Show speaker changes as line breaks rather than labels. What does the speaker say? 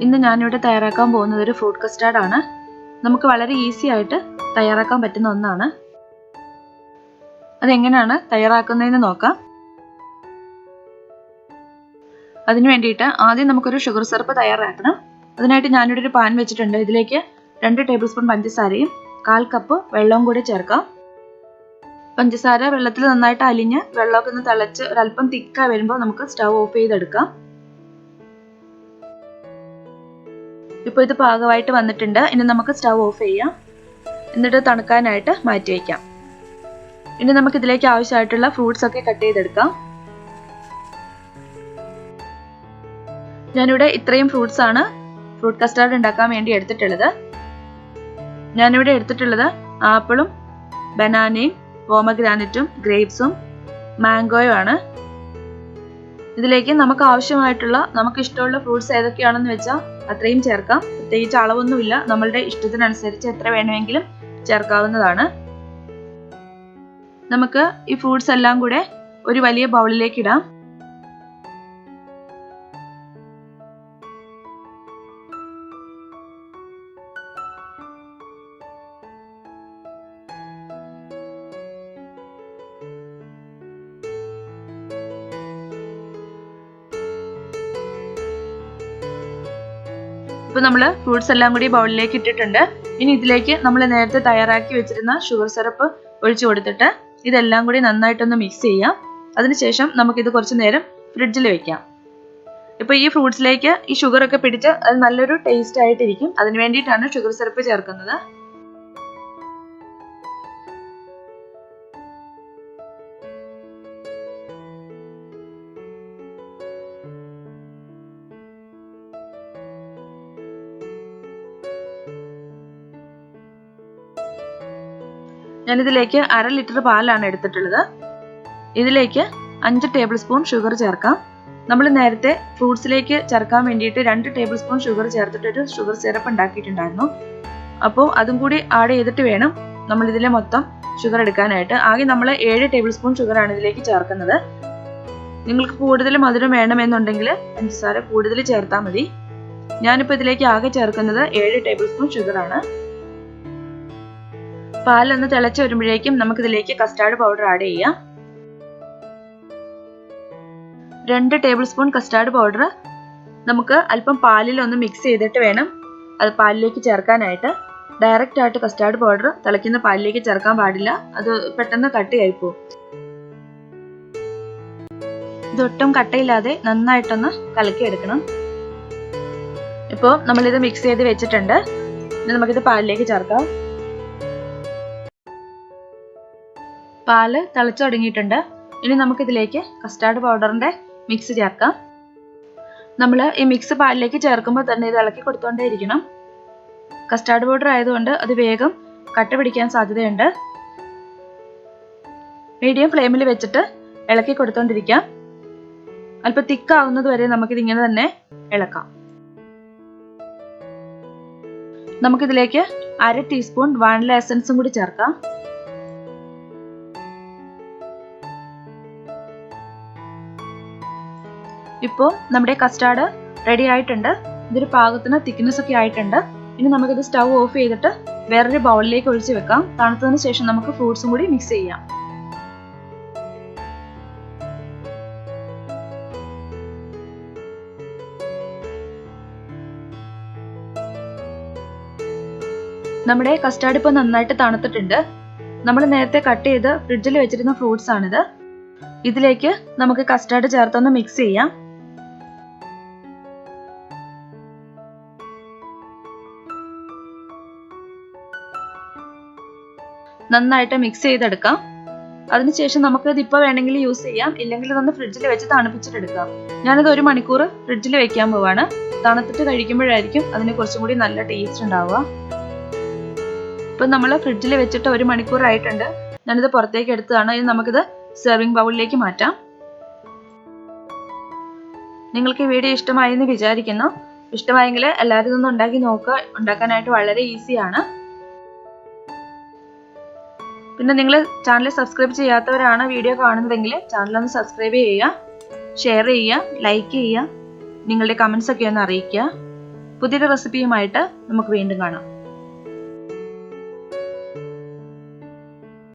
ഇന്ന് ഞാനിവിടെ തയ്യാറാക്കാൻ പോകുന്നത് ഒരു ഫ്രൂട്ട് കസ്റ്റാർഡ് ആണ്. നമുക്ക് വളരെ ഈസി ആയിട്ട് തയ്യാറാക്കാൻ പറ്റുന്ന ഒന്നാണ്. അതെങ്ങനെയാണ് തയ്യാറാക്കുന്നതെന്ന് നോക്കാം. അതിനു വേണ്ടിയിട്ട് ആദ്യം നമുക്കൊരു ഷുഗർ സിറപ്പ് തയ്യാറാക്കണം. അതിനായിട്ട് ഞാനിവിടെ ഒരു പാൻ വെച്ചിട്ടുണ്ട്. ഇതിലേക്ക് 2 ടേബിൾ സ്പൂൺ പഞ്ചസാരയും 1/4 കപ്പ് വെള്ളവും കൂടി ചേർക്കാം. പഞ്ചസാര വെള്ളത്തിൽ നന്നായിട്ട് അലിഞ്ഞ് വെള്ളമൊക്കെ ഒന്ന് തിളച്ച് ഒരല്പം തിക്കായി വരുമ്പോൾ നമുക്ക് സ്റ്റവ് ഓഫ് ചെയ്തെടുക്കാം. ഇപ്പോൾ ഇത് പാകമായിട്ട് വന്നിട്ടുണ്ട്. ഇനി നമുക്ക് സ്റ്റവ് ഓഫ് ചെയ്യാം. എന്നിട്ട് തണുക്കാനായിട്ട് മാറ്റി വയ്ക്കാം. ഇനി നമുക്ക് ഇതിലേക്ക് ആവശ്യമായിട്ടുള്ള ഫ്രൂട്ട്സ് ഒക്കെ കട്ട് ചെയ്തെടുക്കാം. ഞാനിവിടെ ഇത്രയും ഫ്രൂട്ട്സ് ആണ് ഫ്രൂട്ട് കസ്റ്റാർഡ് ഉണ്ടാക്കാൻ വേണ്ടി എടുത്തിട്ടുള്ളത്. ഞാനിവിടെ എടുത്തിട്ടുള്ളത് ആപ്പിളും ബനാനയും പോമഗ്രാനറ്റും ഗ്രേപ്സും മാംഗോയും ആണ്. ഇതിലേക്ക് നമുക്ക് ആവശ്യമായിട്ടുള്ള നമുക്ക് ഇഷ്ടമുള്ള ഫ്രൂട്ട്സ് ഏതൊക്കെയാണെന്ന് വെച്ചാൽ അത്രയും ചേർക്കാം. പ്രത്യേകിച്ച് അളവൊന്നുമില്ല. നമ്മളുടെ ഇഷ്ടത്തിനനുസരിച്ച് എത്ര വേണമെങ്കിലും ചേർക്കാവുന്നതാണ്. നമുക്ക് ഈ ഫ്രൂട്ട്സ് എല്ലാം കൂടെ ഒരു വലിയ ബൗളിലേക്ക് ഇടാം. ഇപ്പോൾ നമ്മൾ ഫ്രൂട്ട്സ് എല്ലാം കൂടി ബൗളിലേക്ക് ഇട്ടിട്ടുണ്ട്. ഇനി ഇതിലേക്ക് നമ്മൾ നേരത്തെ തയ്യാറാക്കി വെച്ചിരുന്ന ഷുഗർ സിറപ്പ് ഒഴിച്ചു കൊടുത്തിട്ട് ഇതെല്ലാം കൂടി നന്നായിട്ടൊന്ന് മിക്സ് ചെയ്യാം. അതിനുശേഷം നമുക്കിത് കുറച്ച് നേരം ഫ്രിഡ്ജിൽ വെക്കാം. ഇപ്പോൾ ഈ ഫ്രൂട്ട്സിലേക്ക് ഈ ഷുഗർ ഒക്കെ പിടിച്ച് അത് നല്ലൊരു ടേസ്റ്റ് ആയിട്ടിരിക്കും. അതിന് വേണ്ടിയിട്ടാണ് ഷുഗർ സിറപ്പ് ചേർക്കുന്നത്. ഞാനിതിലേക്ക് 1/2 ലിറ്റർ പാലാണ് എടുത്തിട്ടുള്ളത്. ഇതിലേക്ക് 5 ടേബിൾ സ്പൂൺ ഷുഗർ ചേർക്കാം. നമ്മൾ നേരത്തെ ഫ്രൂട്ട്സിലേക്ക് ചേർക്കാൻ വേണ്ടിയിട്ട് 2 ടേബിൾ സ്പൂൺ ഷുഗർ ചേർത്തിട്ടൊരു ഷുഗർ സിറപ്പ് ഉണ്ടാക്കിയിട്ടുണ്ടായിരുന്നു. അപ്പോൾ അതും കൂടി ആഡ് ചെയ്തിട്ട് വേണം നമ്മൾ ഇതിലെ മൊത്തം ഷുഗർ എടുക്കാനായിട്ട്. ആകെ നമ്മൾ 7 ടേബിൾ സ്പൂൺ ഷുഗറാണ് ഇതിലേക്ക് ചേർക്കുന്നത്. നിങ്ങൾക്ക് കൂടുതൽ മധുരം വേണമെന്നുണ്ടെങ്കിൽ പഞ്ചസാര കൂടുതൽ ചേർത്താൽ മതി. ഞാനിപ്പോൾ ഇതിലേക്ക് ആകെ ചേർക്കുന്നത് 7 ടേബിൾ സ്പൂൺ ഷുഗറാണ്. പാലൊന്ന് തിളച്ച് വരുമ്പോഴേക്കും നമുക്കിതിലേക്ക് കസ്റ്റാർഡ് പൗഡർ ആഡ് ചെയ്യാം. 2 ടേബിൾ സ്പൂൺ കസ്റ്റാർഡ് പൗഡർ നമുക്ക് അല്പം പാലിൽ ഒന്ന് മിക്സ് ചെയ്തിട്ട് വേണം അത് പാലിലേക്ക് ചേർക്കാനായിട്ട്. ഡയറക്റ്റ് ആയിട്ട് കസ്റ്റാർഡ് പൗഡർ തിളയ്ക്കുന്ന പാലിലേക്ക് ചേർക്കാൻ പാടില്ല. അത് പെട്ടെന്ന് കട്ടയായി പോകും. ഇതൊട്ടും കട്ടയില്ലാതെ നന്നായിട്ടൊന്ന് കലക്കിയെടുക്കണം. ഇപ്പോൾ നമ്മളിത് മിക്സ് ചെയ്ത് വെച്ചിട്ടുണ്ട്. ഇനി നമുക്കിത് പാലിലേക്ക് ചേർക്കാം. പാല് തിളച്ചു തുടങ്ങിയിട്ടുണ്ട്. ഇനി നമുക്കിതിലേക്ക് കസ്റ്റാർഡ് പൗഡറിന്റെ മിക്സ് ചേർക്കാം. നമ്മൾ ഈ മിക്സ് പാലിലേക്ക് ചേർക്കുമ്പോൾ തന്നെ ഇത് ഇളക്കി കൊടുത്തോണ്ടേ ഇരിക്കണം. കസ്റ്റാർഡ് പൗഡർ ആയതുകൊണ്ട് അത് വേഗം കട്ട പിടിക്കാൻ സാധ്യതയുണ്ട്. മീഡിയം ഫ്ലെയിമിൽ വെച്ചിട്ട് ഇളക്കി കൊടുത്തോണ്ടിരിക്കാം. അല്പം തിക്കാവുന്നത് വരെ നമുക്കിതിങ്ങനെ തന്നെ ഇളക്കാം. നമുക്കിതിലേക്ക് 1/2 ടീസ്പൂൺ വാനില എസൻസും കൂടി ചേർക്കാം. ഇപ്പോൾ നമ്മുടെ കസ്റ്റാർഡ് റെഡി ആയിട്ടുണ്ട്. ഇതൊരു പാകത്തിന് തിക്നെസ് ഒക്കെ ആയിട്ടുണ്ട്. ഇനി നമുക്കിത് സ്റ്റവ് ഓഫ് ചെയ്തിട്ട് വേറൊരു ബൗളിലേക്ക് ഒഴിച്ച് വെക്കാം. തണുത്തതിന് ശേഷം നമുക്ക് ഫ്രൂട്ട്സും കൂടി മിക്സ് ചെയ്യാം. നമ്മുടെ കസ്റ്റാർഡ് ഇപ്പോൾ നന്നായിട്ട് തണുത്തിട്ടുണ്ട്. നമ്മൾ നേരത്തെ കട്ട് ചെയ്ത് ഫ്രിഡ്ജിൽ വെച്ചിരുന്ന ഫ്രൂട്ട്സ് ആണിത്. ഇതിലേക്ക് നമുക്ക് കസ്റ്റാർഡ് ചേർത്തൊന്ന് മിക്സ് ചെയ്യാം. നന്നായിട്ട് മിക്സ് ചെയ്തെടുക്കാം. അതിനുശേഷം നമുക്ക് ഇത് ഇപ്പോൾ വേണമെങ്കിൽ യൂസ് ചെയ്യാം. ഇല്ലെങ്കിൽ ഇതൊന്ന് ഫ്രിഡ്ജിൽ വെച്ച് തണുപ്പിച്ചിട്ടെടുക്കാം. ഞാനിത് 1 മണിക്കൂർ ഫ്രിഡ്ജിൽ വെക്കാൻ പോവാണ്. തണുത്തിട്ട് കഴിക്കുമ്പോഴായിരിക്കും അതിന് കുറച്ചും കൂടി നല്ല ടേസ്റ്റ് ഉണ്ടാവുക. ഇപ്പം നമ്മൾ ഫ്രിഡ്ജിൽ വെച്ചിട്ട് 1 മണിക്കൂർ ആയിട്ടുണ്ട്. ഞാനിത് പുറത്തേക്ക് എടുത്തതാണ്. ഇനി നമുക്കിത് സെർവിങ് ബൗളിലേക്ക് മാറ്റാം. നിങ്ങൾക്ക് ഈ വീഡിയോ ഇഷ്ടമായി എന്ന് വിചാരിക്കുന്നു. ഇഷ്ടമായെങ്കിൽ എല്ലാവരും ഇതൊന്ന് ഉണ്ടാക്കി നോക്കുക. ഉണ്ടാക്കാനായിട്ട് വളരെ ഈസിയാണ്. പിന്നെ നിങ്ങൾ ചാനൽ സബ്സ്ക്രൈബ് ചെയ്യാത്തവരാണ് വീഡിയോ കാണുന്നതെങ്കിൽ ചാനൽ ഒന്ന് സബ്സ്ക്രൈബ് ചെയ്യുക, ഷെയർ ചെയ്യുക, ലൈക്ക് ചെയ്യുക, നിങ്ങളുടെ കമൻസ് ഒക്കെ ഒന്ന് അറിയിക്കുക. പുതിയൊരു റെസിപ്പിയുമായിട്ട് നമുക്ക് വീണ്ടും കാണാം.